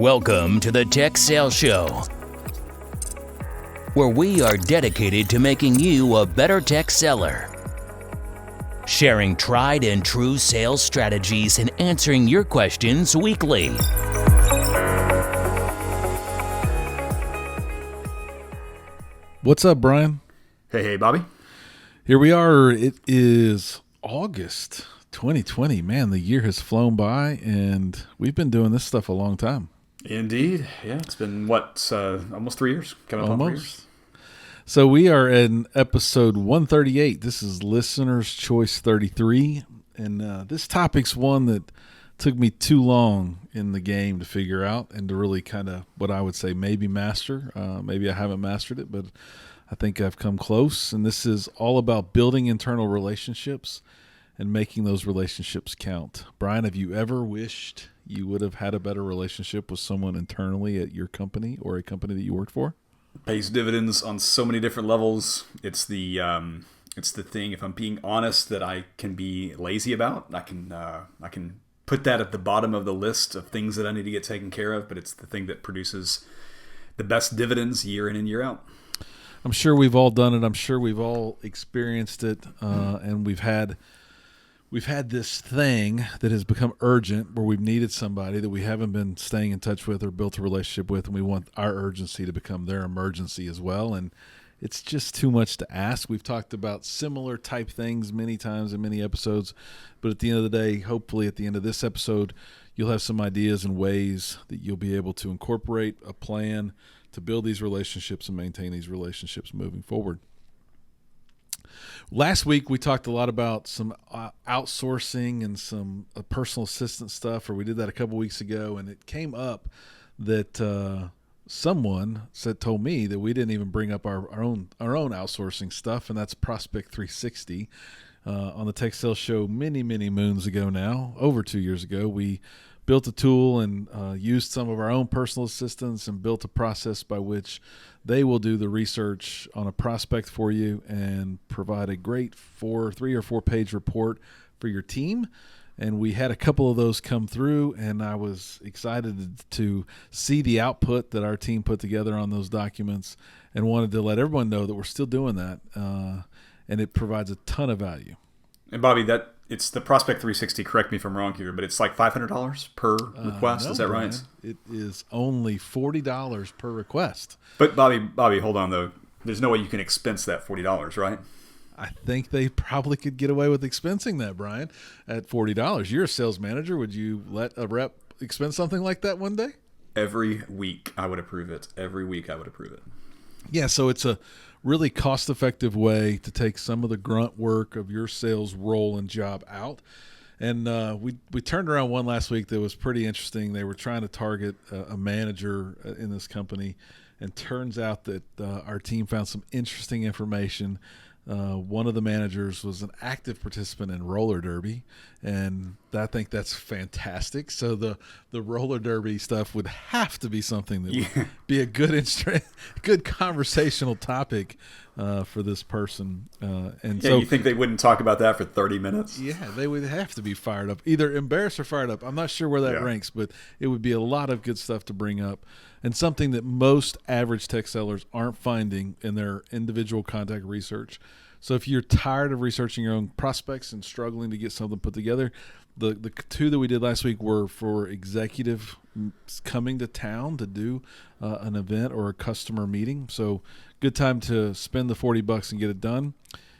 Welcome to the Tech Sales Show, where we are dedicated to making you a better tech seller, sharing tried and true sales strategies and answering your questions weekly. What's up, Brian? Hey, Bobby. Here we are. It is August 2020. Man, the year has flown by, and we've been doing this stuff a long time. Indeed. Yeah, it's been, almost 3 years? Coming up on 3 years. So we are in episode 138. This is Listener's Choice 33, and this topic's one that took me too long in the game to figure out and to really kind of, what I would say, maybe master. Maybe I haven't mastered it, but I think I've come close, and this is all about building internal relationships and making those relationships count. Brian, have you ever wished you would have had a better relationship with someone internally at your company or a company that you worked for? It pays dividends on so many different levels. It's the thing, if I'm being honest, that I can be lazy about. I can put that at the bottom of the list of things that I need to get taken care of, but it's the thing that produces the best dividends year in and year out. I'm sure we've all done it. I'm sure we've all experienced it, and we've had this thing that has become urgent where we've needed somebody that we haven't been staying in touch with or built a relationship with, and we want our urgency to become their emergency as well. And it's just too much to ask. We've talked about similar type things many times in many episodes, but at the end of the day, hopefully at the end of this episode, you'll have some ideas and ways that you'll be able to incorporate a plan to build these relationships and maintain these relationships moving forward. Last week, we talked a lot about some outsourcing and some personal assistant stuff, or we did that a couple weeks ago, and it came up that someone told me that we didn't even bring up our own outsourcing stuff, and that's Prospect 360. On the Tech Sales Show many moons ago now, over 2 years ago, we built a tool and used some of our own personal assistants and built a process by which they will do the research on a prospect for you and provide a great 3 or 4 page report for your team. And we had a couple of those come through, and I was excited to see the output that our team put together on those documents and wanted to let everyone know that we're still doing that, and it provides a ton of value. And Bobby, it's the Prospect 360, correct me if I'm wrong here, but it's like $500 per request, No, is that Brian, right? It is only $40 per request. But Bobby, hold on though. There's no way you can expense that $40, right? I think they probably could get away with expensing that, Brian, at $40. You're a sales manager. Would you let a rep expense something like that one day? Every week I would approve it. Yeah, so it's a really cost-effective way to take some of the grunt work of your sales role and job out. And we turned around one last week that was pretty interesting. They were trying to target a manager in this company, and turns out that our team found some interesting information. One of the managers was an active participant in roller derby, and I think that's fantastic. So the roller derby stuff would have to be something that would be a good conversational topic for this person. So you think they wouldn't talk about that for 30 minutes? Yeah, they would have to be fired up, either embarrassed or fired up. I'm not sure where that ranks, but it would be a lot of good stuff to bring up, and something that most average tech sellers aren't finding in their individual contact research. So if you're tired of researching your own prospects and struggling to get something put together, the 2 that we did last week were for executive coming to town to do an event or a customer meeting. So good time to spend the $40 and get it done.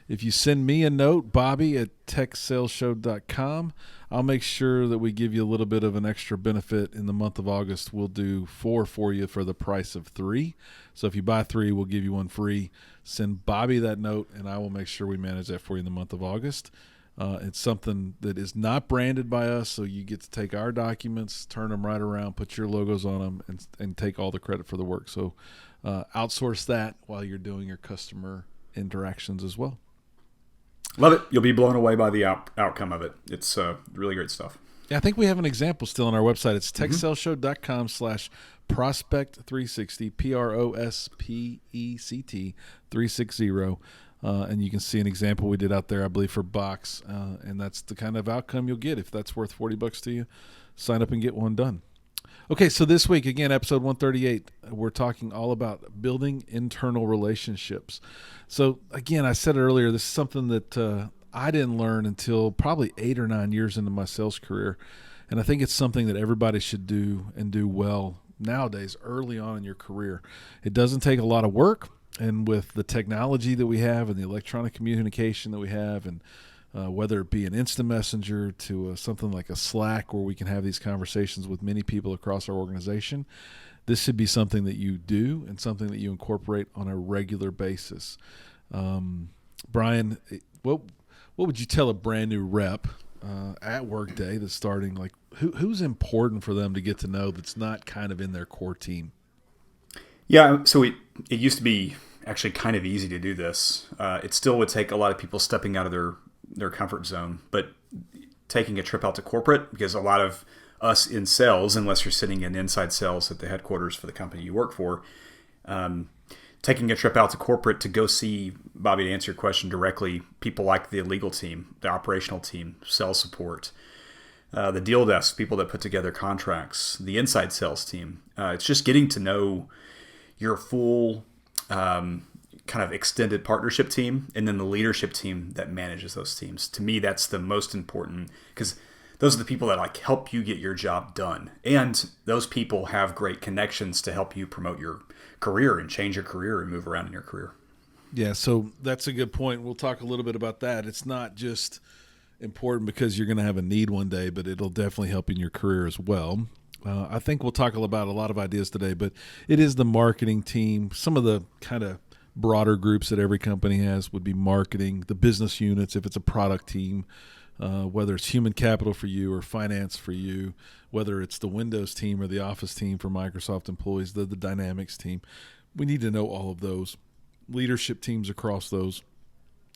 If you send me a note, Bobby at techsaleshow.com, I'll make sure that we give you a little bit of an extra benefit in the month of August. We'll do 4 for you for the price of 3. So if you buy 3, we'll give you 1 free. Send Bobby that note, and I will make sure we manage that for you in the month of August. It's something that is not branded by us, so you get to take our documents, turn them right around, put your logos on them, and take all the credit for the work. So outsource that while you're doing your customer interactions as well. Love it. You'll be blown away by the outcome of it. It's really great stuff. Yeah, I think we have an example still on our website. It's techsaleshow.com/prospect360, PROSPECT 360. And you can see an example we did out there, I believe, for Box. And that's the kind of outcome you'll get if that's worth $40 to you. Sign up and get one done. Okay, so this week, again, episode 138, we're talking all about building internal relationships. So, again, I said earlier, this is something that I didn't learn until probably 8 or 9 years into my sales career. And I think it's something that everybody should do and do well nowadays, early on in your career. It doesn't take a lot of work. And with the technology that we have and the electronic communication that we have, and whether it be an instant messenger to something like a Slack where we can have these conversations with many people across our organization, this should be something that you do and something that you incorporate on a regular basis. Brian, what would you tell a brand new rep at Workday that's starting? Like, who's important for them to get to know that's not kind of in their core team? Yeah, so it used to be actually kind of easy to do this. It still would take a lot of people stepping out of their comfort zone, but taking a trip out to corporate, because a lot of us in sales, unless you're sitting in inside sales at the headquarters for the company you work for, taking a trip out to corporate to go see, Bobby, to answer your question directly, people like the legal team, the operational team, sales support, the deal desk, people that put together contracts, the inside sales team. It's just getting to know your full kind of extended partnership team, and then the leadership team that manages those teams. To me, that's the most important, because those are the people that like help you get your job done. And those people have great connections to help you promote your career and change your career and move around in your career. Yeah, so that's a good point. We'll talk a little bit about that. It's not just important because you're going to have a need one day, but it'll definitely help in your career as well. I think we'll talk about a lot of ideas today, but it is the marketing team. Some of the kind of broader groups that every company has would be marketing, the business units, if it's a product team, whether it's human capital for you or finance for you, whether it's the Windows team or the Office team for Microsoft employees, the Dynamics team. We need to know all of those. Leadership teams across those.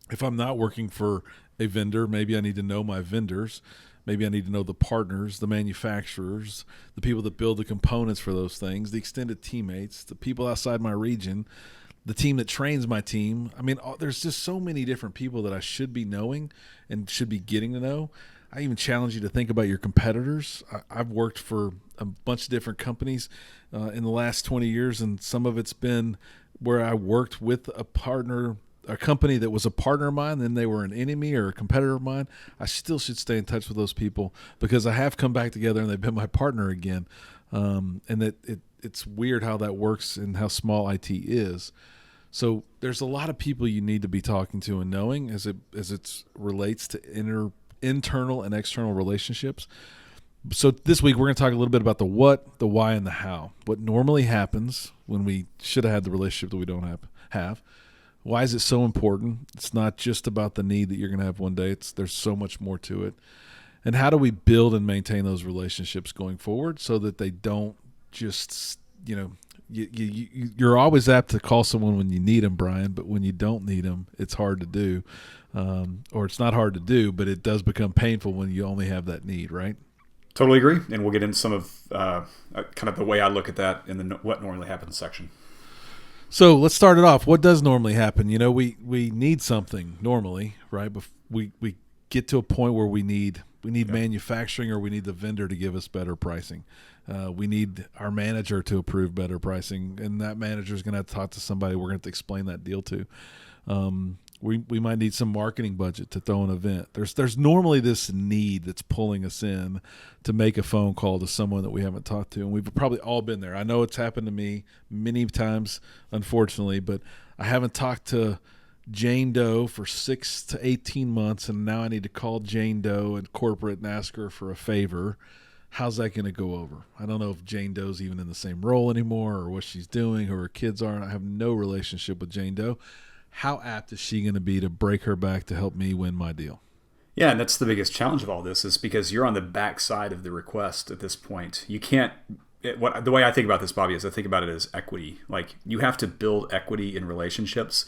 If I'm not working for a vendor, maybe I need to know my vendors. Maybe I need to know the partners, the manufacturers, the people that build the components for those things, the extended teammates, the people outside my region, the team that trains my team. I mean, there's just so many different people that I should be knowing and should be getting to know. I even challenge you to think about your competitors. I've worked for a bunch of different companies in the last 20 years, and some of it's been where I worked with a partner, a company that was a partner of mine, then they were an enemy or a competitor of mine. I still should stay in touch with those people because I have come back together and they've been my partner again. And that it's weird how that works and how small IT is. So there's a lot of people you need to be talking to and knowing as it relates to internal and external relationships. So this week we're going to talk a little bit about the what, the why, and the how. What normally happens when we should have had the relationship that we don't have. Why is it so important? It's not just about the need that you're going to have one day. There's so much more to it. And how do we build and maintain those relationships going forward so that they don't just, you're always apt to call someone when you need them, Brian, but when you don't need them, it's hard to do. Or it's not hard to do, but it does become painful when you only have that need, right? Totally agree. And we'll get into some of kind of the way I look at that in the what normally happens section. So let's start it off. What does normally happen? We need something normally, right? We get to a point where we need manufacturing, or we need the vendor to give us better pricing. We need our manager to approve better pricing, and that manager is going to have to talk to somebody we're going to have to explain that deal to. We might need some marketing budget to throw an event. There's normally this need that's pulling us in to make a phone call to someone that we haven't talked to, and we've probably all been there. I know it's happened to me many times, unfortunately, but I haven't talked to Jane Doe for 6 to 18 months, and now I need to call Jane Doe at corporate and ask her for a favor. How's that going to go over? I don't know if Jane Doe's even in the same role anymore or what she's doing, who her kids are. I have no relationship with Jane Doe. How apt is she going to be to break her back to help me win my deal? Yeah, and that's the biggest challenge of all this, is because you're on the back side of the request at this point. You can't the way I think about this, Bobby, is I think about it as equity. Like, you have to build equity in relationships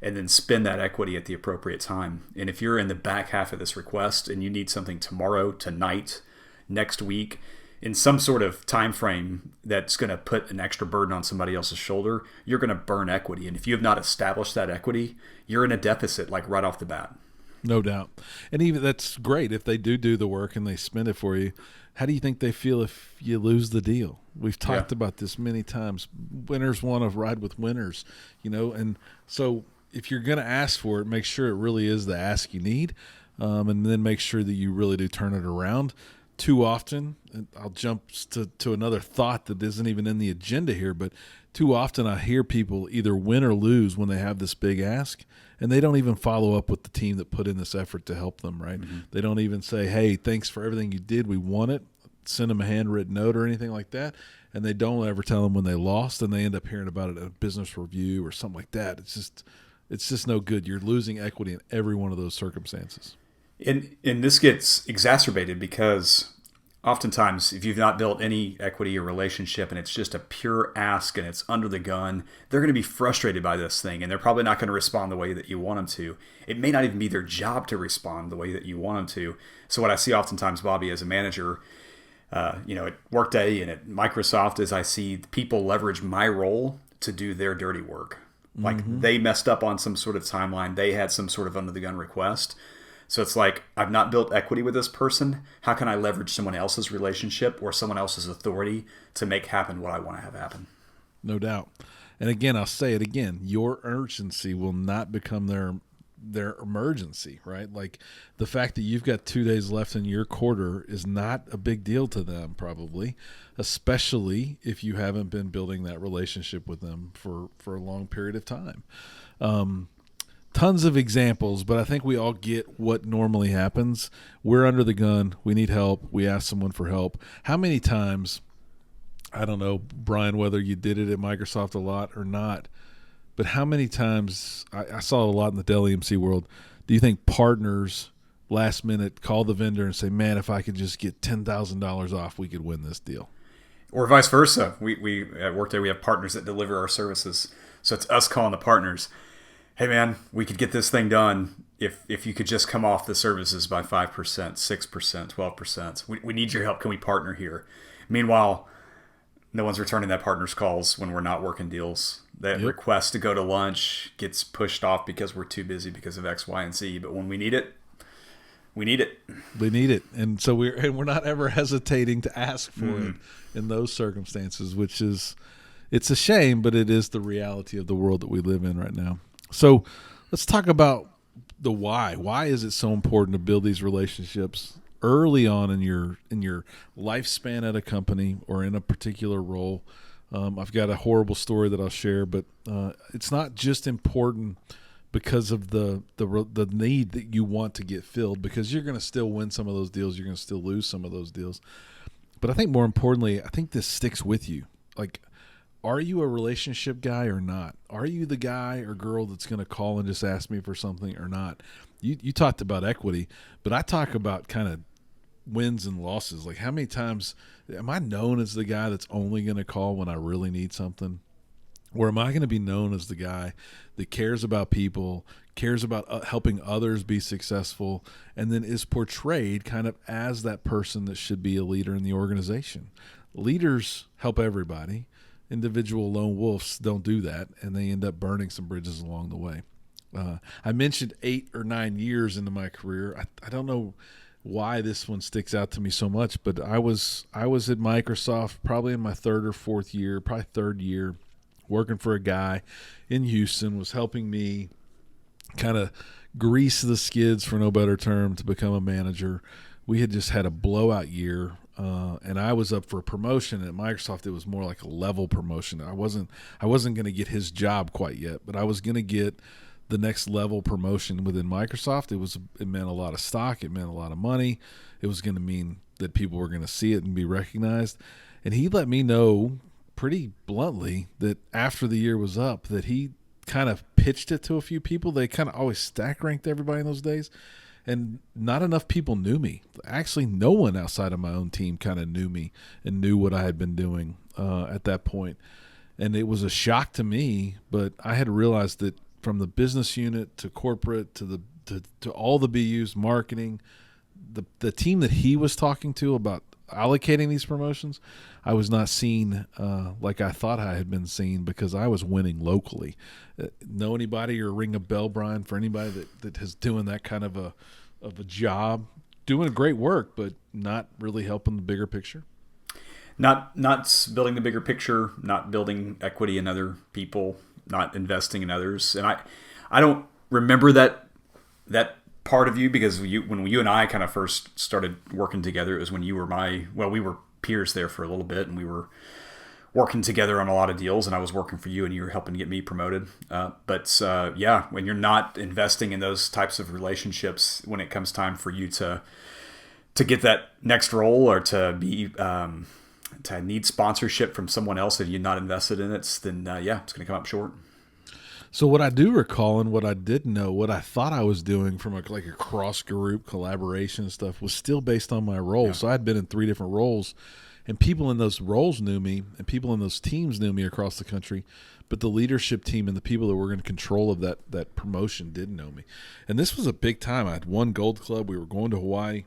and then spend that equity at the appropriate time. And if you're in the back half of this request and you need something tomorrow, tonight, next week, in some sort of time frame that's going to put an extra burden on somebody else's shoulder, you're going to burn equity. And if you have not established that equity, you're in a deficit, like right off the bat. No doubt. And even that's great if they do the work and they spend it for you. How do you think they feel if you lose the deal? We've talked about this many times. Winners want to ride with winners, and so if you're going to ask for it, make sure it really is the ask you need, and then make sure that you really do turn it around. Too often, and I'll jump to another thought that isn't even in the agenda here, but too often I hear people either win or lose when they have this big ask, and they don't even follow up with the team that put in this effort to help them, right? Mm-hmm. They don't even say, hey, thanks for everything you did. We want it. Send them a handwritten note or anything like that, and they don't ever tell them when they lost, and they end up hearing about it at a business review or something like that. It's just no good. You're losing equity in every one of those circumstances. And this gets exacerbated because oftentimes if you've not built any equity or relationship and it's just a pure ask and it's under the gun, they're going to be frustrated by this thing and they're probably not going to respond the way that you want them to. It may not even be their job to respond the way that you want them to. So what I see oftentimes, Bobby, as a manager, at Workday and at Microsoft, is I see people leverage my role to do their dirty work. Like they messed up on some sort of timeline. They had some sort of under the gun request. So it's like, I've not built equity with this person. How can I leverage someone else's relationship or someone else's authority to make happen what I want to have happen? No doubt. And again, I'll say it again, your urgency will not become their emergency, right? Like the fact that you've got 2 days left in your quarter is not a big deal to them probably, especially if you haven't been building that relationship with them for a long period of time. Tons of examples, but I think we all get what normally happens. We're under the gun. We need help. We ask someone for help. How many times, I don't know, Brian, whether you did it at Microsoft a lot or not, but how many times, I saw it a lot in the Dell EMC world, do you think partners last minute call the vendor and say, man, if I could just get $10,000 off, we could win this deal? Or vice versa. We at Workday, we have partners that deliver our services. So it's us calling the partners. Hey, man, we could get this thing done if you could just come off the services by 5%, 6%, 12%. We need your help. Can we partner here? Meanwhile, no one's returning that partner's calls when we're not working deals. That request to go to lunch gets pushed off because we're too busy because of X, Y, and Z. But when we need it, we need it. We need it. And so we're not ever hesitating to ask for it in those circumstances, which is, it's a shame, but it is the reality of the world that we live in right now. So let's talk about the why. Why is it so important to build these relationships early on in your lifespan at a company or in a particular role? I've got a horrible story that I'll share, but it's not just important because of the need that you want to get filled, because you're going to still win some of those deals. You're going to still lose some of those deals. But I think more importantly, I think this sticks with you. Like, are you a relationship guy or not? Are you the guy or girl that's going to call and just ask me for something or not? You talked about equity, but I talk about kind of wins and losses. Like, how many times am I known as the guy that's only going to call when I really need something? Or am I going to be known as the guy that cares about people, cares about helping others be successful, and then is portrayed kind of as that person that should be a leader in the organization? Leaders help everybody. Individual lone wolves don't do that, and they end up burning some bridges along the way. I mentioned 8 or 9 years into my career. I don't know why this one sticks out to me so much, but I was at Microsoft probably in my 3rd or 4th year, probably 3rd year, working for a guy in Houston, was helping me kind of grease the skids, for no better term, to become a manager. We had just had a blowout year. And I was up for a promotion at Microsoft. It was more like a level promotion. I wasn't going to get his job quite yet, but I was going to get the next level promotion within Microsoft. It meant a lot of stock. It meant a lot of money. It was going to mean that people were going to see it and be recognized. And he let me know pretty bluntly that after the year was up, that he kind of pitched it to a few people. They kind of always stack ranked everybody in those days. And not enough people knew me. Actually, no one outside of my own team kind of knew me and knew what I had been doing at that point. And it was a shock to me, but I had realized that from the business unit to corporate to all the BUs, marketing, the team that he was talking to about allocating these promotions, I was not seen like I thought I had been seen because I was winning locally. Know anybody or ring a bell, Brian, for anybody that is doing that kind of a job, doing great work, but not really helping the bigger picture? Not building the bigger picture, not building equity in other people, not investing in others. And I don't remember that part of you, because when you and I kind of first started working together, it was when you were we were peers there for a little bit, and we were working together on a lot of deals, and I was working for you and you were helping get me promoted. But when you're not investing in those types of relationships, when it comes time for you to get that next role, or to be to need sponsorship from someone else that you're not invested in it, then it's going to come up short. So what I do recall, and what I didn't know, what I thought I was doing from a cross-group collaboration stuff, was still based on my role. Yeah. So I had been in 3 different roles, and people in those roles knew me, and people in those teams knew me across the country, but the leadership team and the people that were in control of that promotion didn't know me. And this was a big time. I had won Gold Club. We were going to Hawaii.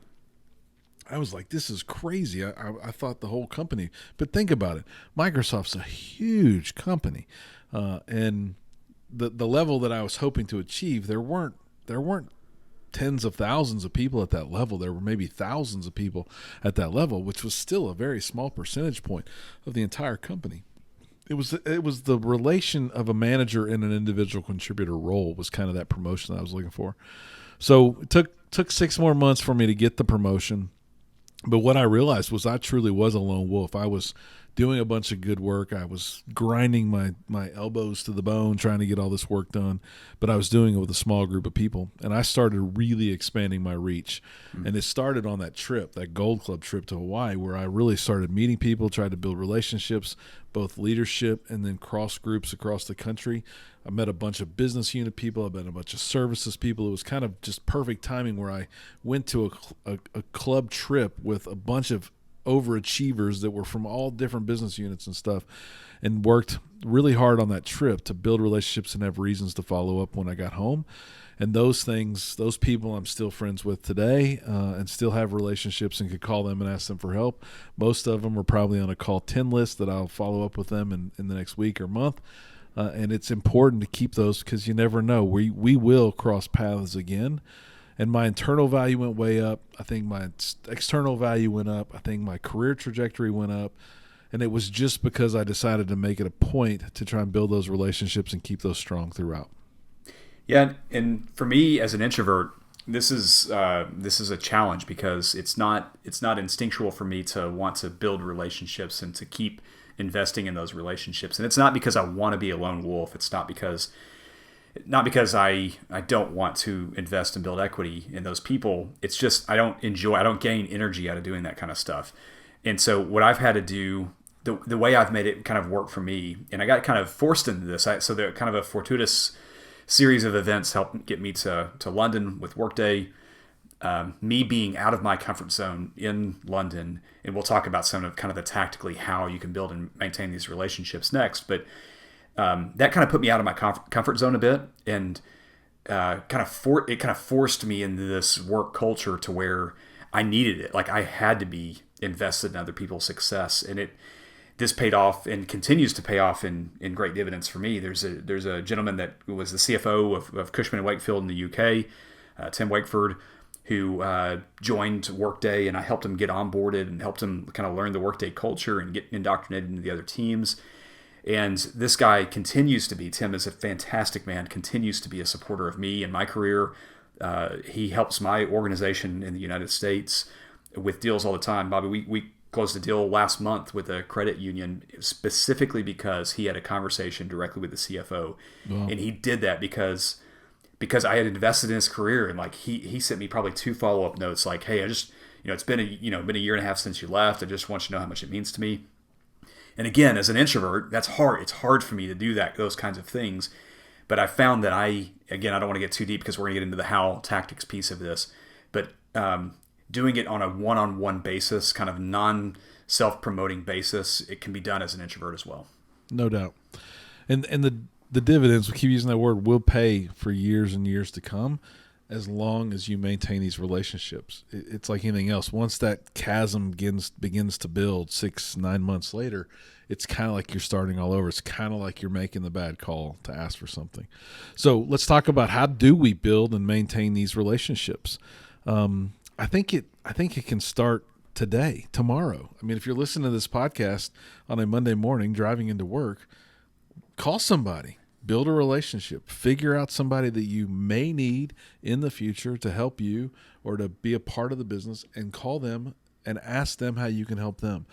I was like, this is crazy. I thought the whole company. But think about it. Microsoft's a huge company, and the level that I was hoping to achieve, there weren't tens of thousands of people at that level. There were maybe thousands of people at that level, which was still a very small percentage point of the entire company. It was the relation of a manager in an individual contributor role was kind of that promotion that I was looking for. So it took 6 more months for me to get the promotion. But what I realized was I truly was a lone wolf. I was doing a bunch of good work. I was grinding my elbows to the bone trying to get all this work done, but I was doing it with a small group of people, and I started really expanding my reach. And it started on that trip, that Gold Club trip to Hawaii, where I really started meeting people, tried to build relationships, both leadership and then cross groups across the country. I met a bunch of business unit people. I met a bunch of services people. It was kind of just perfect timing where I went to a club trip with a bunch of overachievers that were from all different business units and stuff, and worked really hard on that trip to build relationships and have reasons to follow up when I got home. And those people I'm still friends with today, and still have relationships and could call them and ask them for help. Most of them are probably on a call 10 list that I'll follow up with them in the next week or month. And it's important to keep those, because you never know. We will cross paths again. And my internal value went way up. I think my external value went up. I think my career trajectory went up. And it was just because I decided to make it a point to try and build those relationships and keep those strong throughout. Yeah, and for me as an introvert, this is a challenge, because it's not instinctual for me to want to build relationships and to keep investing in those relationships. And it's not because I want to be a lone wolf. It's not because I don't want to invest and build equity in those people. It's just I don't gain energy out of doing that kind of stuff. And so what I've had to do, the way I've made it kind of work for me, and I got kind of forced into this. So they're kind of a fortuitous series of events helped get me to London with Workday. Me being out of my comfort zone in London, and we'll talk about some of kind of the tactically how you can build and maintain these relationships next. But that kind of put me out of my comfort zone a bit, and kind of forced me into this work culture to where I needed it. Like I had to be invested in other people's success, and this paid off and continues to pay off in great dividends for me. There's a gentleman that was the CFO of Cushman & Wakefield in the UK, Tim Wakeford, who joined Workday, and I helped him get onboarded and helped him kind of learn the Workday culture and get indoctrinated into the other teams. And this guy Tim is a fantastic man, continues to be a supporter of me and my career. He helps my organization in the United States with deals all the time. Bobby, we closed a deal last month with a credit union specifically because he had a conversation directly with the CFO. Wow. And he did that because I had invested in his career, and like he sent me probably 2 follow-up notes like, hey, I just, it's been a year and a half since you left. I just want you to know how much it means to me. And again, as an introvert, that's hard. It's hard for me to do those kinds of things. But I found that I don't want to get too deep because we're going to get into the how tactics piece of this, but doing it on a one-on-one basis, kind of non-self-promoting basis, it can be done as an introvert as well. No doubt. And the dividends, we keep using that word, will pay for years and years to come. as long as you maintain these relationships. It's like anything else. Once that chasm begins to build 6-9 months later, it's kind of like you're starting all over. It's kind of like you're making the bad call to ask for something. So let's talk about, how do we build and maintain these relationships? I think it can start today, tomorrow. I mean, if you're listening to this podcast on a Monday morning driving into work, call somebody. Build a relationship. Figure out somebody that you may need in the future to help you or to be a part of the business, and call them and ask them how you can help them.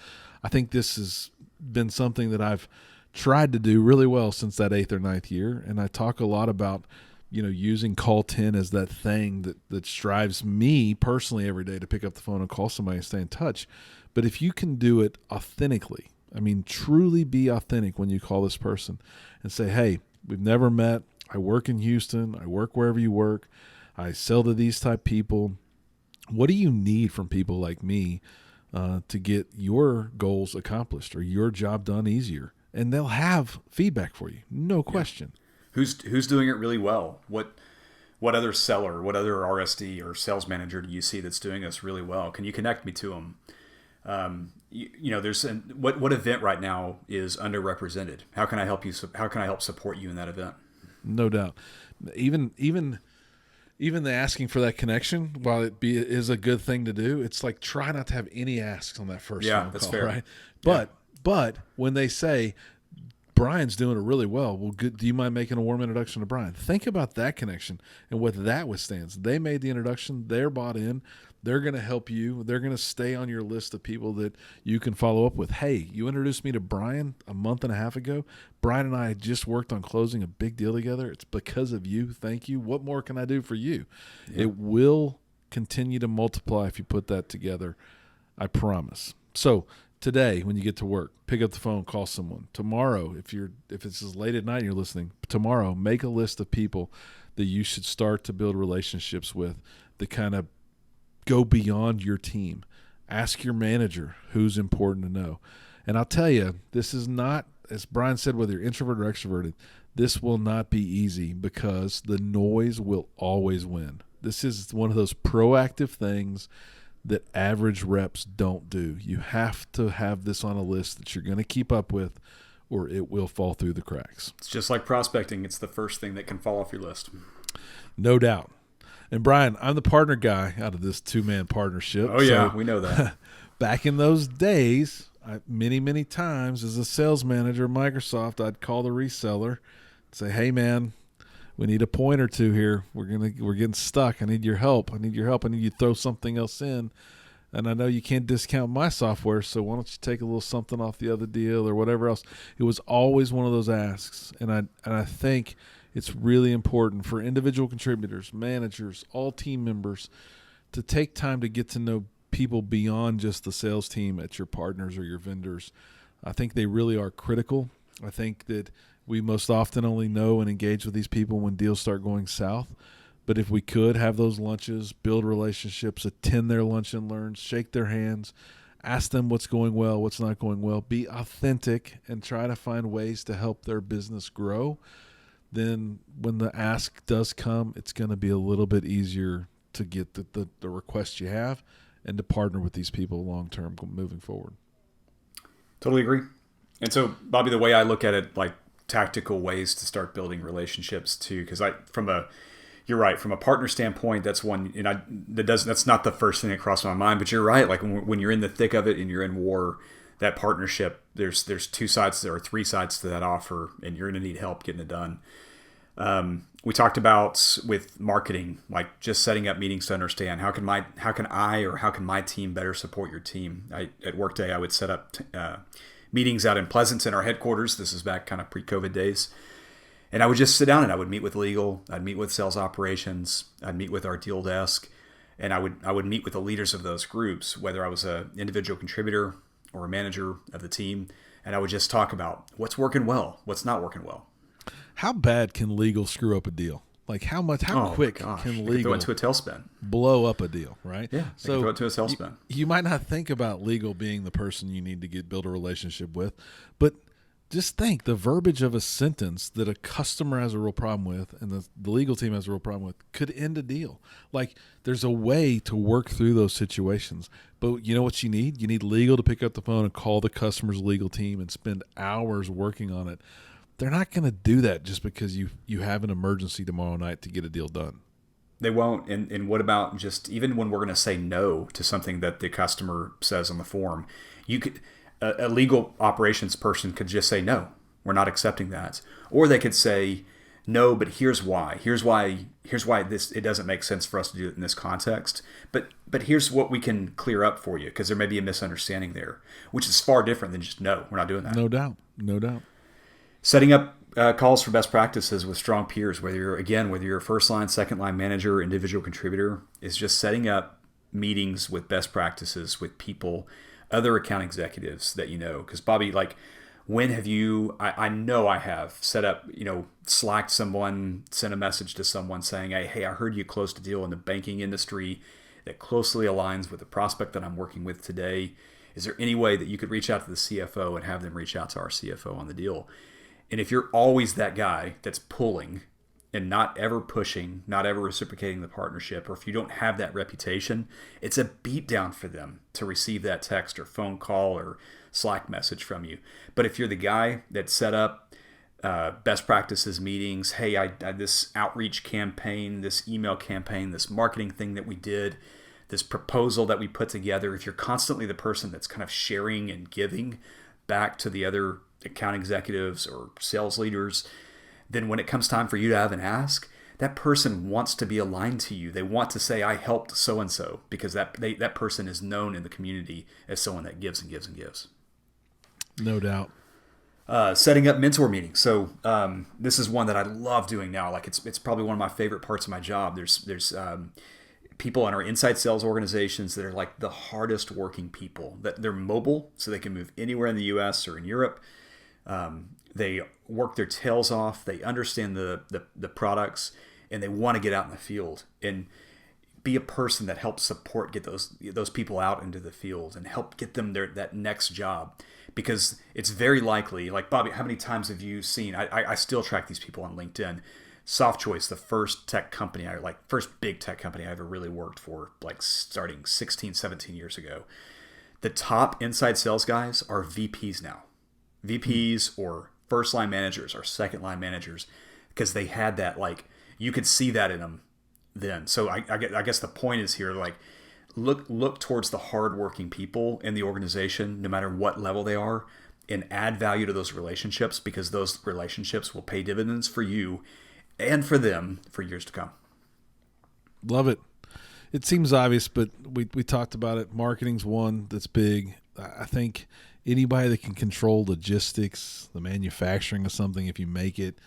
I think this has been something that I've tried to do really well since that 8th or 9th year, and I talk a lot about, using call 10 as that thing that strives me personally every day to pick up the phone and call somebody and stay in touch. But if you can do it authentically, I mean, truly be authentic when you call this person and say, hey, we've never met. I work in Houston. I work wherever you work. I sell to these type people. What do you need from people like me to get your goals accomplished or your job done easier? And they'll have feedback for you, no question. Who's doing it really well? What other seller, what other RSD or sales manager do you see that's doing this really well? Can you connect me to them? There's what event right now is underrepresented? How can I help you? How can I help support you in that event? No doubt. Even the asking for that connection, while is a good thing to do, it's like, try not to have any asks on that first phone that's call, fair. right? But when they say, Brian's doing it really well, good, do you mind making a warm introduction to Brian? Think about that connection and what that withstands. They made the introduction. They're bought in. They're going to help you. They're going to stay on your list of people that you can follow up with. Hey, you introduced me to Brian a month and a half ago. Brian and I just worked on closing a big deal together. It's because of you. Thank you. What more can I do for you? Yeah. It will continue to multiply if you put that together. I promise. So today, when you get to work, pick up the phone, call someone. Tomorrow, if it's as late at night and you're listening, tomorrow, make a list of people that you should start to build relationships with that kind of go beyond your team. Ask your manager who's important to know. And I'll tell you, this is not, as Brian said, whether you're introverted or extroverted, this will not be easy because the noise will always win. This is one of those proactive things that average reps don't do. You have to have this on a list that you're going to keep up with, or it will fall through the cracks. It's just like prospecting. It's the first thing that can fall off your list. No doubt. And Brian, I'm the partner guy out of this 2-man partnership. Oh, yeah, we know that. Back in those days, many times as a sales manager at Microsoft, I'd call the reseller and say, hey, man, we need a point or two here. We're getting stuck. I need your help. I need you to throw something else in. And I know you can't discount my software, so why don't you take a little something off the other deal or whatever else? It was always one of those asks. And I think it's really important for individual contributors, managers, all team members to take time to get to know people beyond just the sales team at your partners or your vendors. I think they really are critical. I think that we most often only know and engage with these people when deals start going south. But if we could have those lunches, build relationships, attend their lunch and learns, shake their hands, ask them what's going well, what's not going well, be authentic and try to find ways to help their business grow, then when the ask does come, it's going to be a little bit easier to get the request you have and to partner with these people long-term moving forward. Totally agree. And so, Bobby, the way I look at it, like tactical ways to start building relationships too, because you're right, from a partner standpoint, that's one, that's not the first thing that crossed my mind, but you're right. Like when you're in the thick of it and you're in war, that partnership, there's 2 sides or 3 sides to that offer, and you're going to need help getting it done. We talked about with marketing, like just setting up meetings to understand how can my team better support your team. At Workday, I would set up meetings out in Pleasance in our headquarters. This is back kind of pre-COVID days. And I would just sit down and I would meet with legal, I'd meet with sales operations, I'd meet with our deal desk, and I would meet with the leaders of those groups, whether I was an individual contributor or a manager of the team, and I would just talk about what's working well, what's not working well. How bad can legal screw up a deal? Like how quick can legal throw it to a tailspin, blow up a deal, right? Yeah, so throw it to a tailspin. You might not think about legal being the person you need to build a relationship with, but just think the verbiage of a sentence that a customer has a real problem with and the legal team has a real problem with could end a deal. Like, there's a way to work through those situations. But you know what you need? You need legal to pick up the phone and call the customer's legal team and spend hours working on it. They're not going to do that just because you have an emergency tomorrow night to get a deal done. They won't. And what about just even when we're going to say no to something that the customer says on the form, you could a legal operations person could just say, no, we're not accepting that. Or they could say, no, but here's why. Here's why it doesn't make sense for us to do it in this context. But here's what we can clear up for you, because there may be a misunderstanding there, which is far different than just, no, we're not doing that. No doubt. Setting up calls for best practices with strong peers, whether you're a first line, second line manager, or individual contributor, is just setting up meetings with best practices with people, other account executives that you know. Because Bobby, like, when have you, I know I have set up, Slacked someone, sent a message to someone saying, hey, I heard you closed a deal in the banking industry that closely aligns with the prospect that I'm working with today. Is there any way that you could reach out to the CFO and have them reach out to our CFO on the deal? And if you're always that guy that's pulling and not ever pushing, not ever reciprocating the partnership, or if you don't have that reputation, it's a beatdown for them to receive that text or phone call or Slack message from you. But if you're the guy that set up best practices meetings, hey, I this outreach campaign, this email campaign, this marketing thing that we did, this proposal that we put together, if you're constantly the person that's kind of sharing and giving back to the other account executives or sales leaders, then when it comes time for you to have an ask, that person wants to be aligned to you. They want to say, I helped so-and-so, because that person is known in the community as someone that gives and gives and gives. No doubt. Setting up mentor meetings. So this is one that I love doing now. Like, it's probably one of my favorite parts of my job. There's people in our inside sales organizations that are like the hardest working people. That they're mobile, so they can move anywhere in the U.S. or in Europe. They work their tails off. They understand the products, and they want to get out in the field and be a person that helps support, get those people out into the field and help get them that next job. Because it's very likely, like, Bobby, how many times have you seen, I still track these people on LinkedIn, SoftChoice, the first big tech company I ever really worked for, like starting 16, 17 years ago. The top inside sales guys are VPs now. VPs or first line managers or second line managers, because they had that, like, you could see that in them then. So I guess the point is here, like, look towards the hardworking people in the organization, no matter what level they are, and add value to those relationships, because those relationships will pay dividends for you and for them for years to come. Love it. It seems obvious, but we talked about it. Marketing's one that's big. I think anybody that can control logistics, the manufacturing of something, if you make it,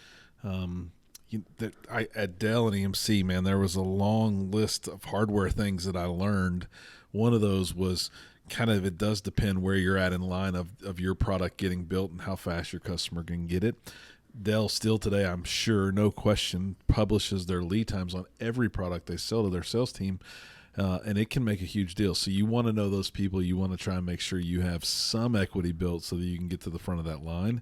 at Dell and EMC, man, there was a long list of hardware things that I learned. One of those was kind of, it does depend where you're at in line of your product getting built and how fast your customer can get it. Dell still today, I'm sure, no question, publishes their lead times on every product they sell to their sales team, and it can make a huge deal. So you want to know those people. You want to try and make sure you have some equity built so that you can get to the front of that line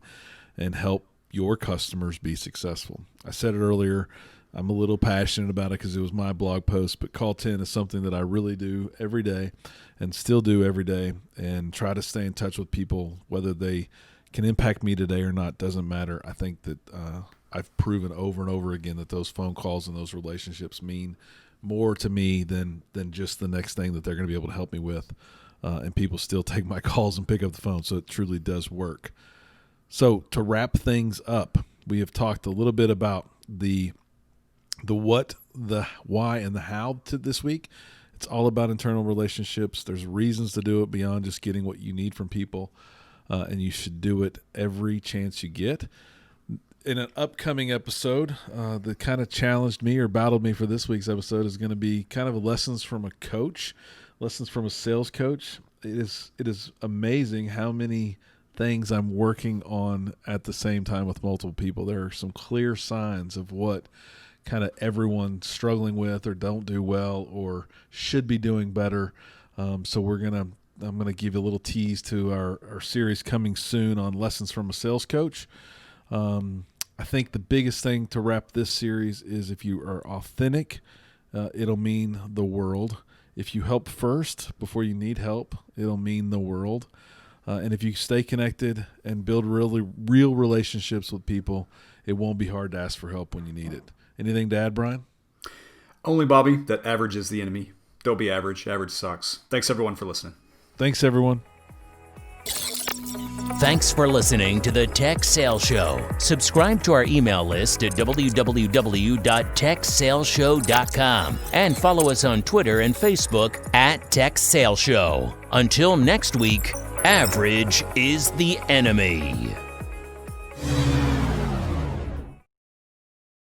and help your customers be successful. I said it earlier, I'm a little passionate about it because it was my blog post, but Call 10 is something that I really do every day and still do every day, and try to stay in touch with people, whether they can impact me today or not, doesn't matter. I think that I've proven over and over again that those phone calls and those relationships mean more to me than just the next thing that they're going to be able to help me with. And people still take my calls and pick up the phone, so it truly does work. So to wrap things up, we have talked a little bit about the what, the why, and the how to this week. It's all about internal relationships. There's reasons to do it beyond just getting what you need from people, and you should do it every chance you get. In an upcoming episode that kind of challenged me or battled me for this week's episode is going to be kind of lessons from a coach, lessons from a sales coach. It is amazing how many things I'm working on at the same time with multiple people. There are some clear signs of what kind of everyone's struggling with or don't do well or should be doing better. So we're going to I'm going to give you a little tease to our series coming soon on lessons from a sales coach. I think the biggest thing to wrap this series is if you are authentic, it'll mean the world. If you help first before you need help, it'll mean the world. And if you stay connected and build really real relationships with people, it won't be hard to ask for help when you need it. Anything to add, Brian? Only, Bobby, that average is the enemy. Don't be average. Average sucks. Thanks, everyone, for listening. Thanks, everyone. Thanks for listening to the Tech Sales Show. Subscribe to our email list at www.techsaleshow.com and follow us on Twitter and Facebook at Tech Sales Show. Until next week, average is the enemy.